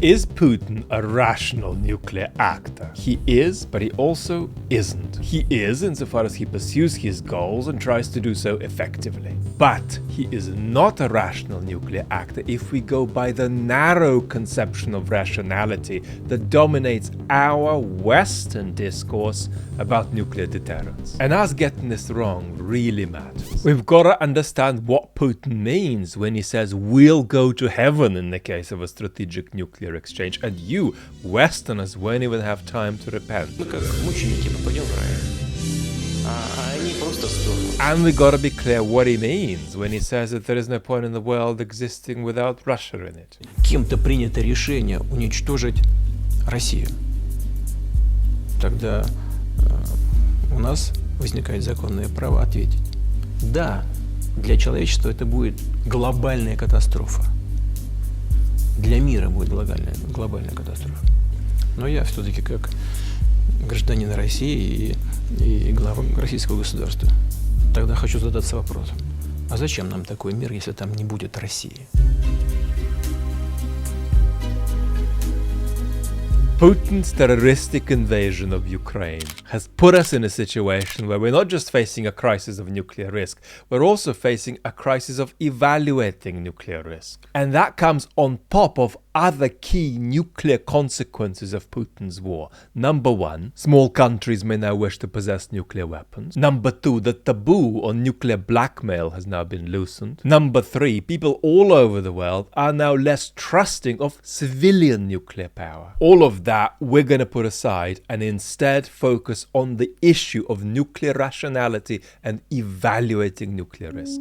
Is Putin a rational nuclear actor? He is, but he also isn't. He is insofar as he pursues his goals and tries to do so effectively. But he is not a rational nuclear actor if we go by the narrow conception of rationality that dominates our Western discourse about nuclear deterrence. And us getting this wrong really matters. We've got to understand what Putin means when he says we'll go to heaven in the case of a strategic nuclear exchange, and you, Westerners, won't even have time to repent. And we gotta be clear what he means when he says that there is no point in the world existing without Russia in it. Кем-то принято решение уничтожить Россию. Тогда у нас возникает законное право ответить. Да, для человечества это будет глобальная катастрофа. Для мира будет глобальная катастрофа. Но я все-таки как гражданин России и глава российского государства тогда хочу задаться вопросом, а зачем нам такой мир, если там не будет России? Putin's terroristic invasion of Ukraine has put us in a situation where we're not just facing a crisis of nuclear risk, we're also facing a crisis of evaluating nuclear risk. And that comes on top of other key nuclear consequences of Putin's war. Number one, small countries may now wish to possess nuclear weapons. Number two, the taboo on nuclear blackmail has now been loosened. Number three, people all over the world are now less trusting of civilian nuclear power. All of that we're going to put aside and instead focus on the issue of nuclear rationality and evaluating nuclear risk.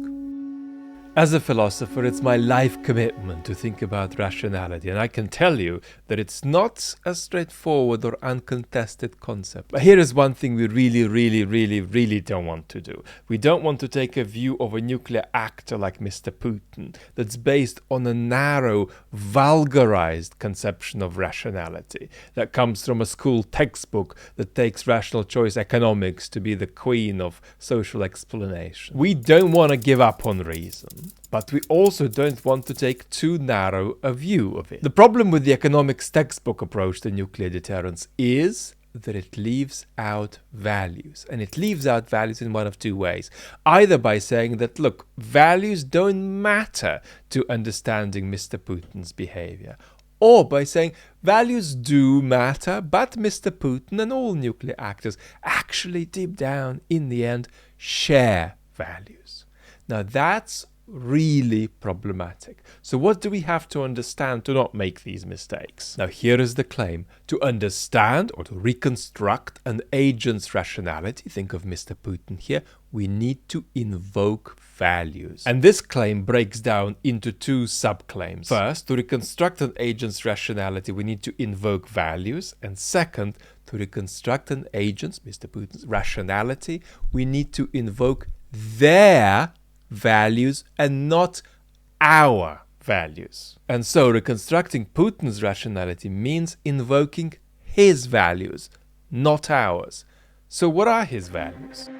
As a philosopher, it's my life commitment to think about rationality, and I can tell you that it's not a straightforward or uncontested concept. But here is one thing we really don't want to do. We don't want to take a view of a nuclear actor like Mr. Putin that's based on a narrow, vulgarized conception of rationality that comes from a school textbook that takes rational choice economics to be the queen of social explanation. We don't want to give up on reason, but we also don't want to take too narrow a view of it. The problem with the economics textbook approach to nuclear deterrence is that it leaves out values. And it leaves out values in one of two ways. Either by saying that, look, values don't matter to understanding Mr. Putin's behavior, or by saying values do matter, but Mr. Putin and all nuclear actors actually deep down, in the end, share values. Now that's really problematic. So what do we have to understand to not make these mistakes? Now here is the claim. To understand or to reconstruct an agent's rationality, think of Mr. Putin here, we need to invoke values. And this claim breaks down into two subclaims. First, to reconstruct an agent's rationality, we need to invoke values. And second, to reconstruct an agent's, Mr. Putin's, rationality, we need to invoke their values and not our values. And so reconstructing Putin's rationality means invoking his values, not ours. So what are his values?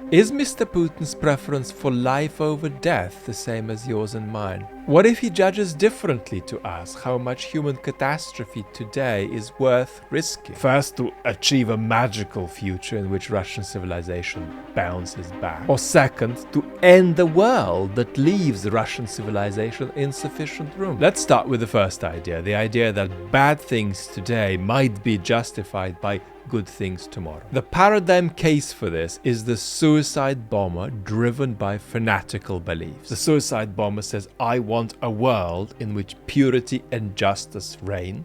Is Mr. Putin's preference for life over death the same as yours and mine? What if he judges differently to us how much human catastrophe today is worth risking? First, to achieve a magical future in which Russian civilization bounces back. Or second, to end the world that leaves Russian civilization insufficient room. Let's start with the first idea, the idea that bad things today might be justified by good things tomorrow. The paradigm case for this is the suicide bomber driven by fanatical beliefs. The suicide bomber says, I want a world in which purity and justice reign,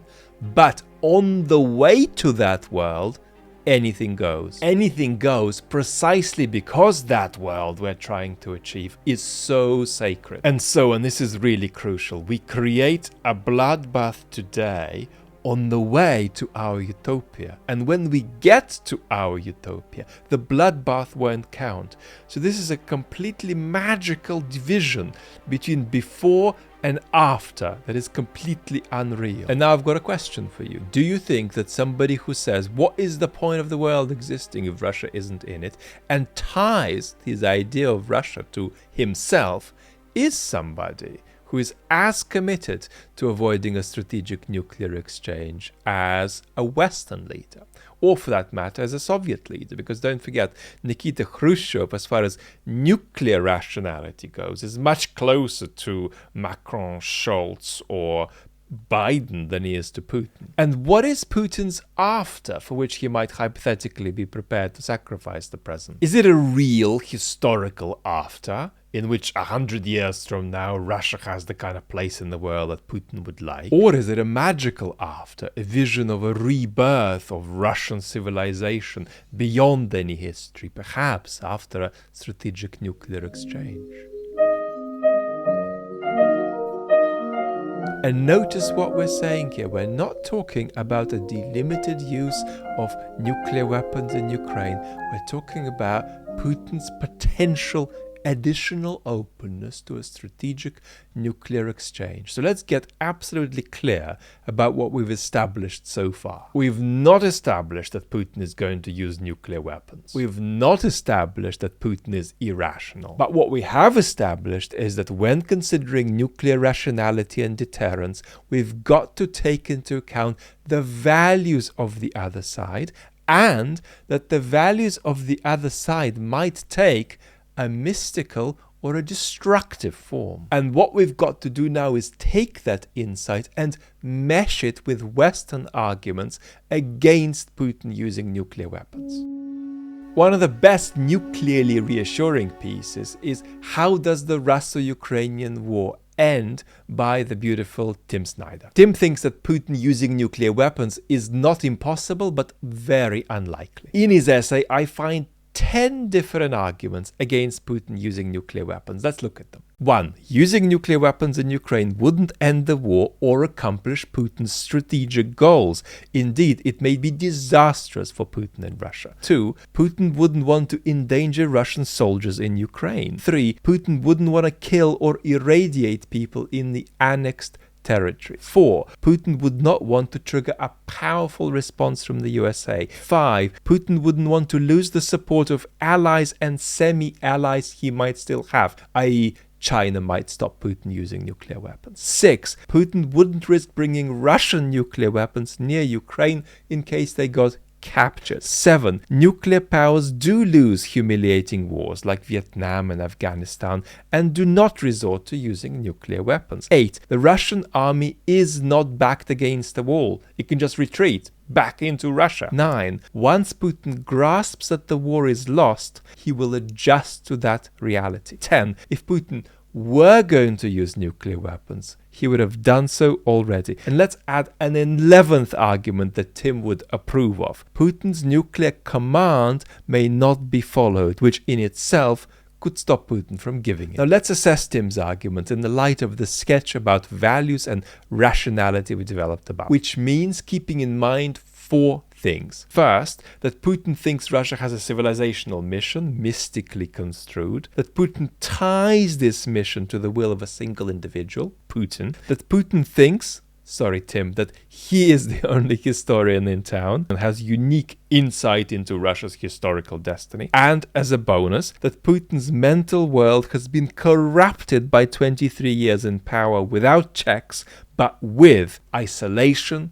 but on the way to that world, anything goes. Anything goes precisely because that world we're trying to achieve is so sacred. And this is really crucial, we create a bloodbath today on the way to our utopia. And when we get to our utopia, the bloodbath won't count. So this is a completely magical division between before and after that is completely unreal. And now I've got a question for you. Do you think that somebody who says, what is the point of the world existing if Russia isn't in it, and ties his idea of Russia to himself, is somebody who is as committed to avoiding a strategic nuclear exchange as a Western leader, or for that matter, as a Soviet leader. Because don't forget, Nikita Khrushchev, as far as nuclear rationality goes, is much closer to Macron, Scholz, or Biden than he is to Putin. And what is Putin's after, for which he might hypothetically be prepared to sacrifice the present? Is it a real historical after, in which 100 years from now Russia has the kind of place in the world that Putin would like? Or is it a magical after, a vision of a rebirth of Russian civilization beyond any history, perhaps after a strategic nuclear exchange? And notice what we're saying here. We're not talking about a delimited use of nuclear weapons in Ukraine. We're talking about Putin's potential additional openness to a strategic nuclear exchange. So let's get absolutely clear about what we've established so far. We've not established that Putin is going to use nuclear weapons. We've not established that Putin is irrational. But what we have established is that when considering nuclear rationality and deterrence, we've got to take into account the values of the other side, and that the values of the other side might take a mystical or a destructive form. And what we've got to do now is take that insight and mesh it with Western arguments against Putin using nuclear weapons. One of the best nuclearly reassuring pieces is how does the Russo-Ukrainian war end by the beautiful Tim Snyder. Tim thinks that Putin using nuclear weapons is not impossible but very unlikely. In his essay, I find 10 different arguments against Putin using nuclear weapons. Let's look at them. 1. Using nuclear weapons in Ukraine wouldn't end the war or accomplish Putin's strategic goals. Indeed, it may be disastrous for Putin and Russia. 2. Putin wouldn't want to endanger Russian soldiers in Ukraine. 3. Putin wouldn't want to kill or irradiate people in the annexed territory. 4. Putin would not want to trigger a powerful response from the USA. 5. Putin wouldn't want to lose the support of allies and semi-allies he might still have, i.e. China might stop Putin using nuclear weapons. 6. Putin wouldn't risk bringing Russian nuclear weapons near Ukraine in case they got captured. 7. Nuclear powers do lose humiliating wars like Vietnam and Afghanistan and do not resort to using nuclear weapons. 8. The Russian army is not backed against the wall. It can just retreat back into Russia. 9. Once Putin grasps that the war is lost, he will adjust to that reality. 10. If Putin were going to use nuclear weapons, he would have done so already. And let's add an 11th argument that Tim would approve of. Putin's nuclear command may not be followed, which in itself could stop Putin from giving it. Now let's assess Tim's argument in the light of the sketch about values and rationality we developed above, which means keeping in mind 4 things. First, that Putin thinks Russia has a civilizational mission, mystically construed, that Putin ties this mission to the will of a single individual, Putin, that Putin thinks, sorry Tim, that he is the only historian in town and has unique insight into Russia's historical destiny, and as a bonus, that Putin's mental world has been corrupted by 23 years in power without checks, but with isolation,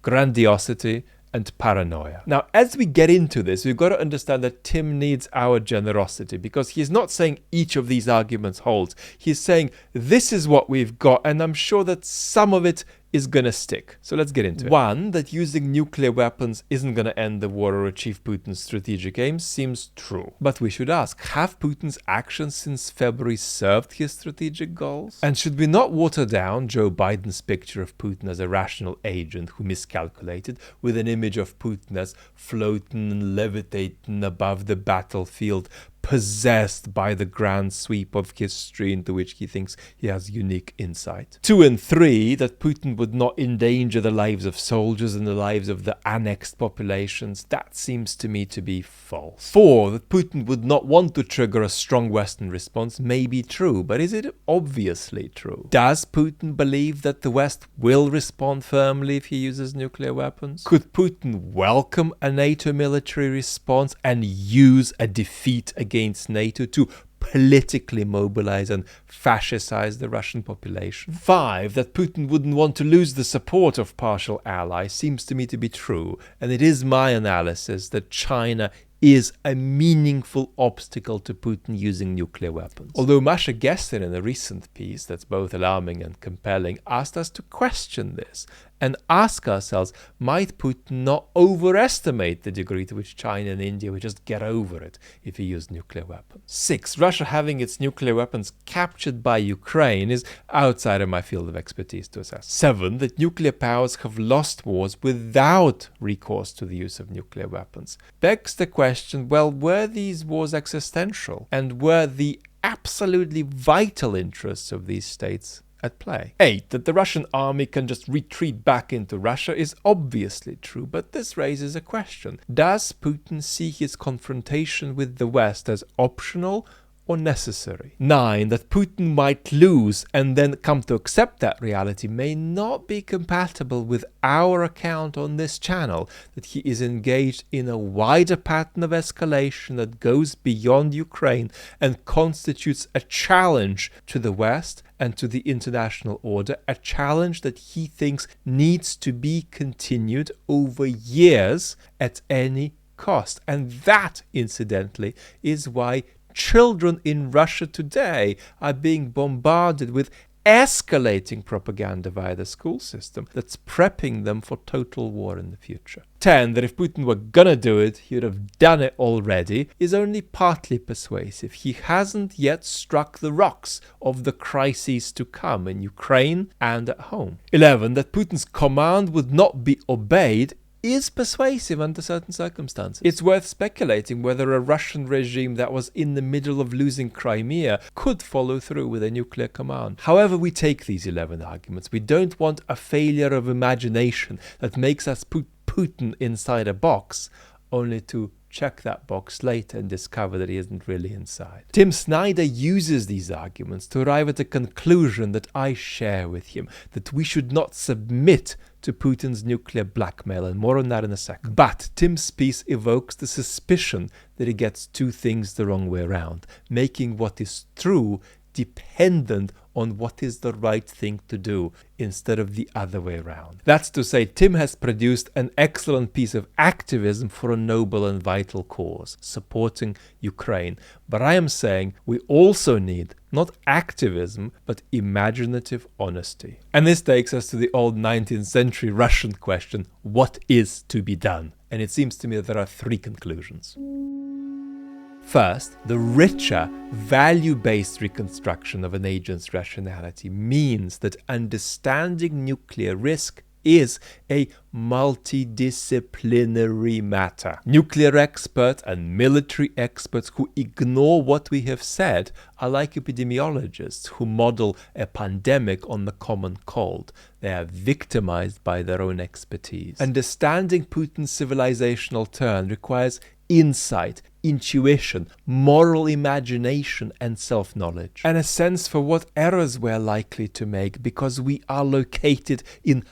grandiosity, and paranoia. Now, as we get into this, we've got to understand that Tim needs our generosity, because he's not saying each of these arguments holds. He's saying this is what we've got, and I'm sure that some of it is going to stick. So let's get into it. 1. That using nuclear weapons isn't going to end the war or achieve Putin's strategic aims seems true. But we should ask, have Putin's actions since February served his strategic goals? And should we not water down Joe Biden's picture of Putin as a rational agent who miscalculated with an image of Putin as floating and levitating above the battlefield, possessed by the grand sweep of history into which he thinks he has unique insight? 2 and 3, that Putin would not endanger the lives of soldiers and the lives of the annexed populations. That seems to me to be false. 4, that Putin would not want to trigger a strong Western response may be true, but is it obviously true? Does Putin believe that the West will respond firmly if he uses nuclear weapons? Could Putin welcome a NATO military response and use a defeat against NATO to politically mobilize and fascicize the Russian population. 5, that Putin wouldn't want to lose the support of partial allies seems to me to be true, and it is my analysis that China is a meaningful obstacle to Putin using nuclear weapons. Although Masha Gesser, in a recent piece that's both alarming and compelling, asked us to question this and ask ourselves, might Putin not overestimate the degree to which China and India would just get over it if he used nuclear weapons? 6, Russia having its nuclear weapons captured by Ukraine is outside of my field of expertise to assess. 7, that nuclear powers have lost wars without recourse to the use of nuclear weapons begs the question, well, were these wars existential? And were the absolutely vital interests of these states at play? 8, that the Russian army can just retreat back into Russia is obviously true, but this raises a question. Does Putin see his confrontation with the West as optional or necessary? 9, that Putin might lose and then come to accept that reality may not be compatible with our account on this channel, that he is engaged in a wider pattern of escalation that goes beyond Ukraine and constitutes a challenge to the West and to the international order, a challenge that he thinks needs to be continued over years at any cost. And that, incidentally, is why children in Russia today are being bombarded with escalating propaganda via the school system that's prepping them for total war in the future. 10, that if Putin were gonna do it, he would have done it already, is only partly persuasive. He hasn't yet struck the rocks of the crises to come in Ukraine and at home. 11, that Putin's command would not be obeyed is persuasive under certain circumstances. It's worth speculating whether a Russian regime that was in the middle of losing Crimea could follow through with a nuclear command. However we take these 11 arguments, we don't want a failure of imagination that makes us put Putin inside a box, only to check that box later and discover that he isn't really inside. Tim Snyder uses these arguments to arrive at a conclusion that I share with him, that we should not submit to Putin's nuclear blackmail, and more on that in a second. But Tim's piece evokes the suspicion that he gets two things the wrong way around, making what is true dependent on what is the right thing to do instead of the other way around. That's to say, Tim has produced an excellent piece of activism for a noble and vital cause, supporting Ukraine. But I am saying we also need not activism, but imaginative honesty. And this takes us to the old 19th century Russian question, what is to be done? And it seems to me that there are three conclusions. First, the richer, value-based reconstruction of an agent's rationality means that understanding nuclear risk is a multidisciplinary matter. Nuclear experts and military experts who ignore what we have said are like epidemiologists who model a pandemic on the common cold. They are victimized by their own expertise. Understanding Putin's civilizational turn requires insight, intuition, moral imagination, and self-knowledge, and a sense for what errors we're likely to make because we are located in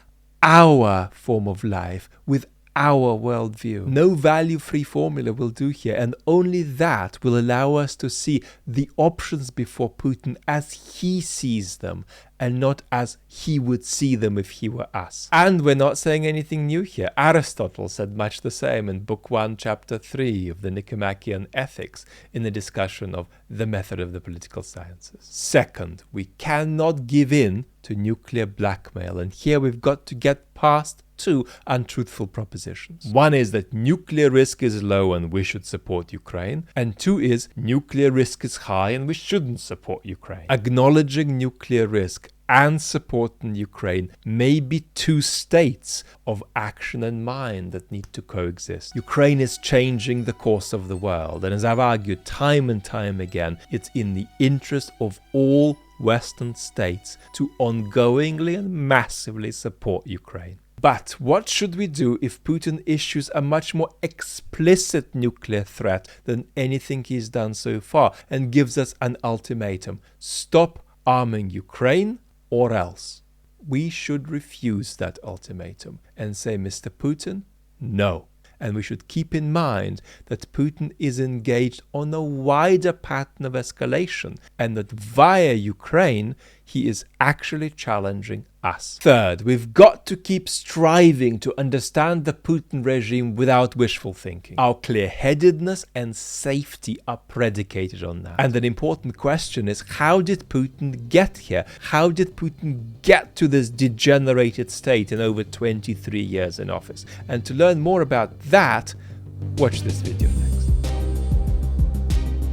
our form of life with our worldview. No value-free formula will do here, and only that will allow us to see the options before Putin as he sees them, and not as he would see them if he were us. And we're not saying anything new here. Aristotle said much the same in Book 1, Chapter 3 of the Nicomachean Ethics in the discussion of the method of the political sciences. Second, we cannot give in to nuclear blackmail, and here we've got to get past two untruthful propositions. One is that nuclear risk is low and we should support Ukraine, and two is nuclear risk is high and we shouldn't support Ukraine. Acknowledging nuclear risk and supporting Ukraine may be two states of action and mind that need to coexist. Ukraine is changing the course of the world, and as I've argued time and time again, it's in the interest of all Western states to ongoingly and massively support Ukraine. But what should we do if Putin issues a much more explicit nuclear threat than anything he's done so far and gives us an ultimatum? Stop arming Ukraine or else. We should refuse that ultimatum and say, Mr. Putin, no. And we should keep in mind that Putin is engaged on a wider pattern of escalation, and that via Ukraine, he is actually challenging us. Third, we've got to keep striving to understand the Putin regime without wishful thinking. Our clear-headedness and safety are predicated on that. And an important question is, how did Putin get here? How did Putin get to this degenerated state in over 23 years in office? And to learn more about that, watch this video next.